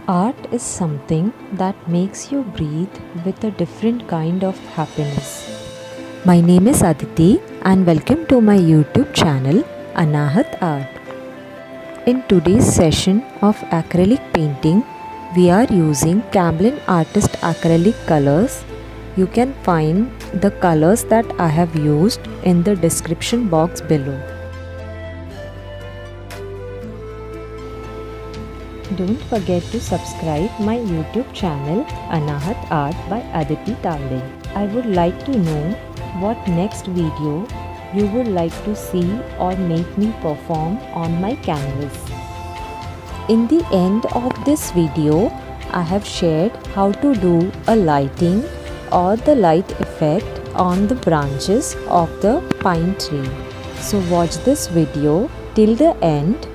Art is something that makes you breathe with a different kind of happiness. My name is Aditi and welcome to my YouTube channel Anahat Art. In today's session of acrylic painting, we are using Camlin Artist acrylic colors. You can find the colors that I have used in the description box below. Don't forget to subscribe my YouTube channel Anahat Art by Aditi Tavde. I would like to know what next video you would like to see or make me perform on my canvas. In the end of this video, I have shared how to do a lighting or the light effect on the branches of the pine tree. So watch this video till the end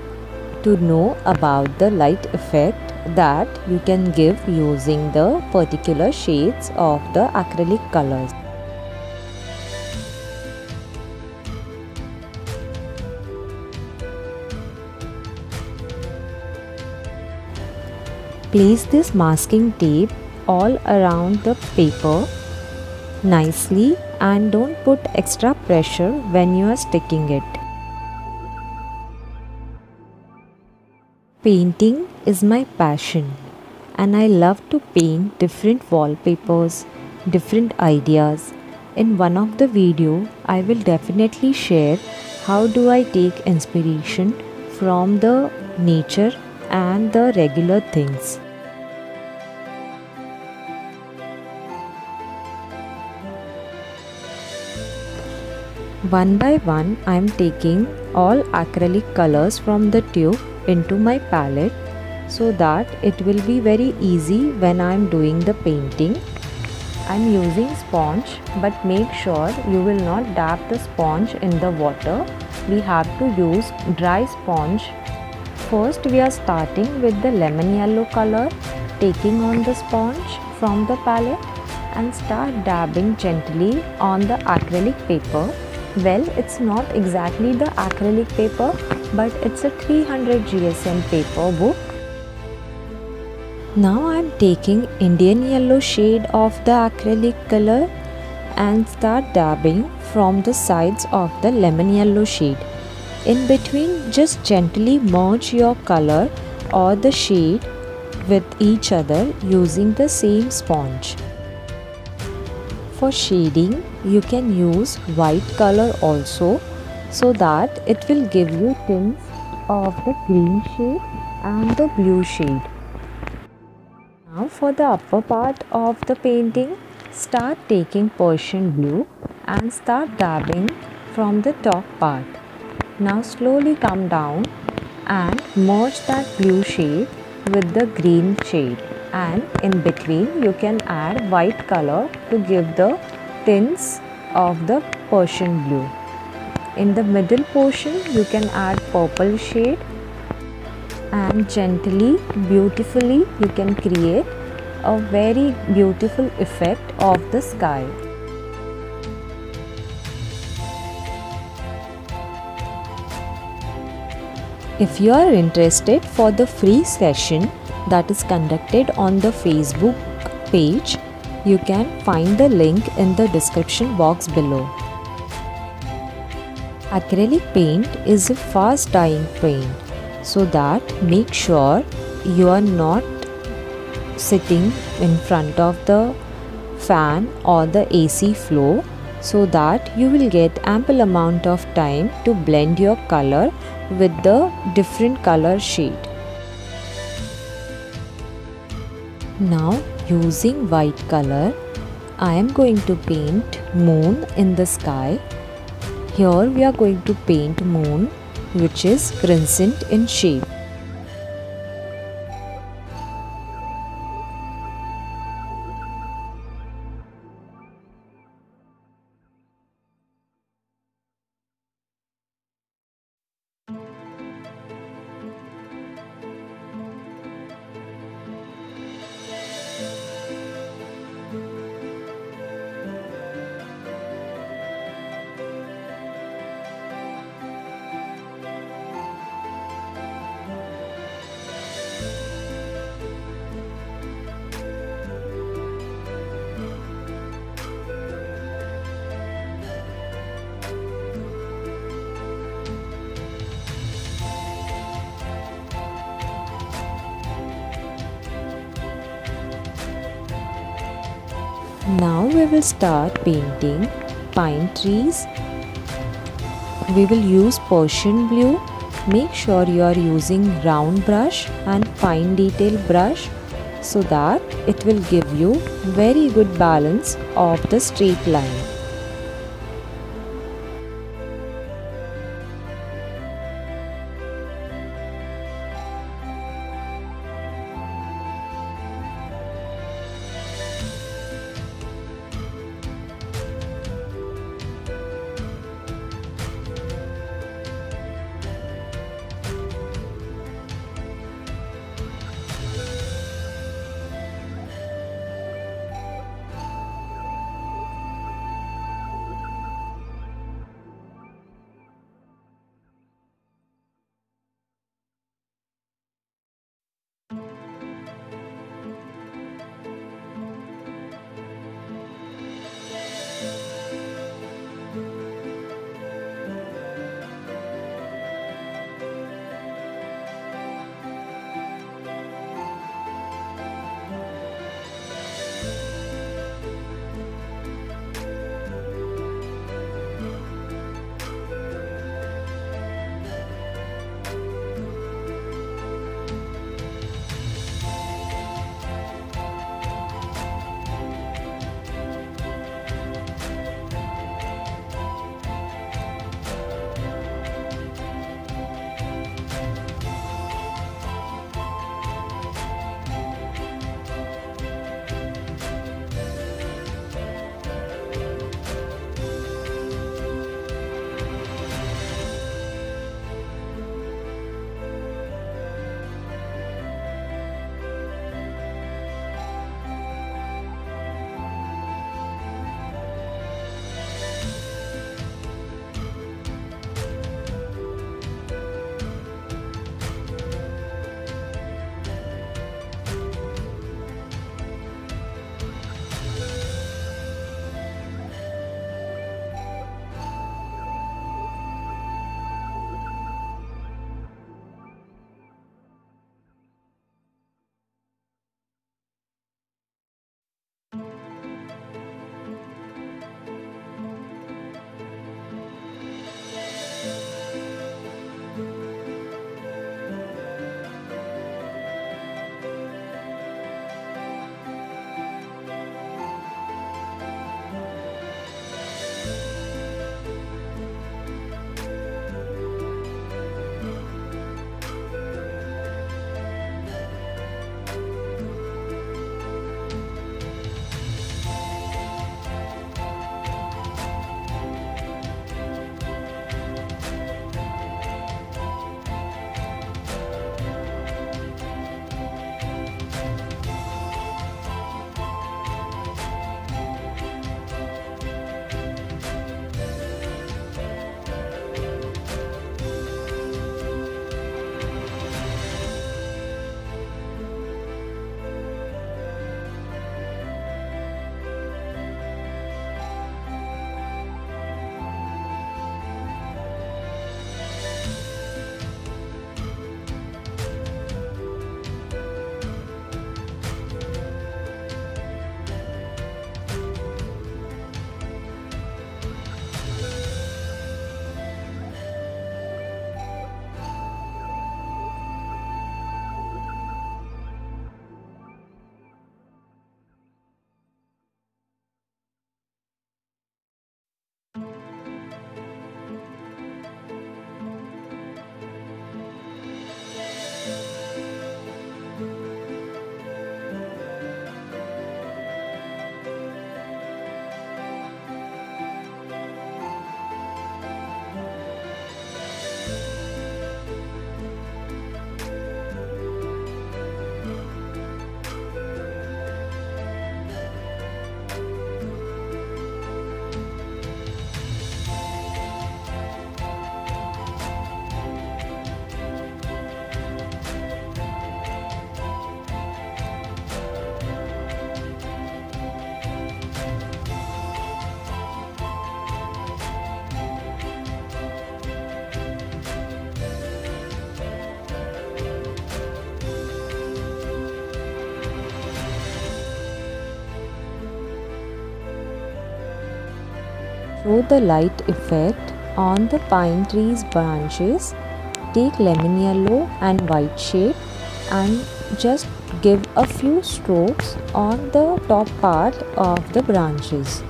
to know about the light effect that you can give using the particular shades of the acrylic colors. Place this masking tape all around the paper nicely and don't put extra pressure when you are sticking it. Painting is my passion and I love to paint different wallpapers, different ideas. In one of the video, I will definitely share how do I take inspiration from the nature and the regular things. One by one, I am taking all acrylic colors from the tube into my palette so that it will be very easy when I am doing the painting. I am using sponge, but make sure you will not dab the sponge in the water. We have to use dry sponge. First we are starting with the lemon yellow color, taking on the sponge from the palette and start dabbing gently on the acrylic paper. Well, it's not exactly the acrylic paper, but it's a 300 GSM paper book. Now I am taking Indian yellow shade of the acrylic color and start dabbing from the sides of the lemon yellow shade. In between, just gently merge your color or the shade with each other using the same sponge. For shading, you can use white color also so that it will give you tints of the green shade and the blue shade. Now for the upper part of the painting, start taking Persian blue and start dabbing from the top part. Now slowly come down and merge that blue shade with the green shade, and in between you can add white color to give the tints of the Persian blue. In the middle portion you can add purple shade and gently, beautifully you can create a very beautiful effect of the sky. If you are interested for the free session that is conducted on the Facebook page, you can find the link in the description box below. Acrylic paint is a fast drying paint, so that make sure you are not sitting in front of the fan or the AC flow, so that you will get ample amount of time to blend your color with the different color shade. Now using white color, I am going to paint moon in the sky. Here we are going to paint moon which is crescent in shape. Now we will start painting pine trees. We will use Persian blue. Make sure you are using round brush and fine detail brush so that it will give you very good balance of the straight line. show the light effect on the pine tree's branches. Take lemon yellow and white shade and just give a few strokes on the top part of the branches.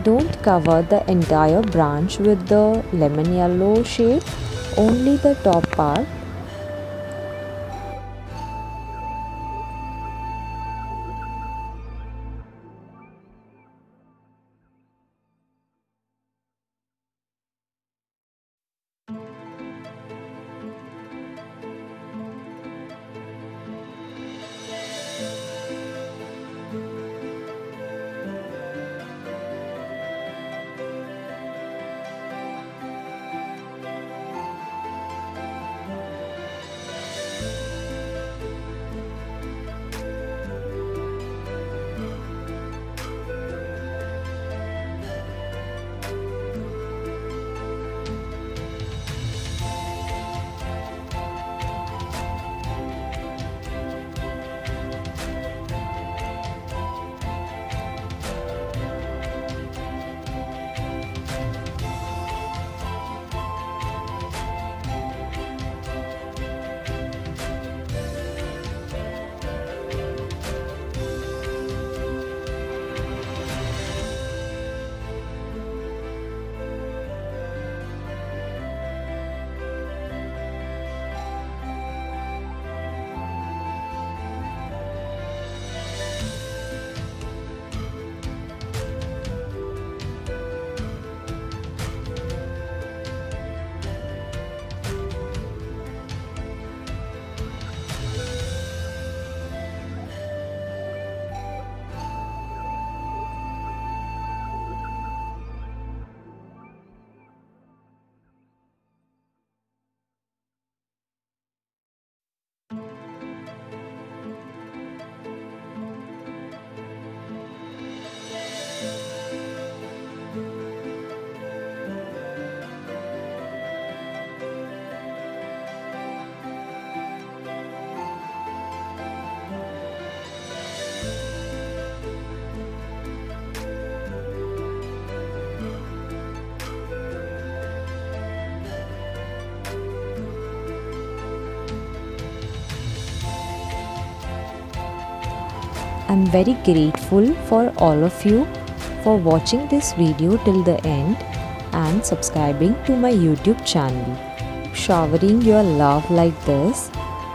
Don't cover the entire branch with the lemon yellow shade, only the top part. I'm very grateful for all of you for watching this video till the end and subscribing to my YouTube channel. Showering your love like this,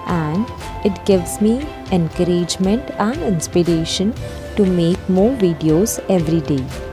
and it gives me encouragement and inspiration to make more videos every day.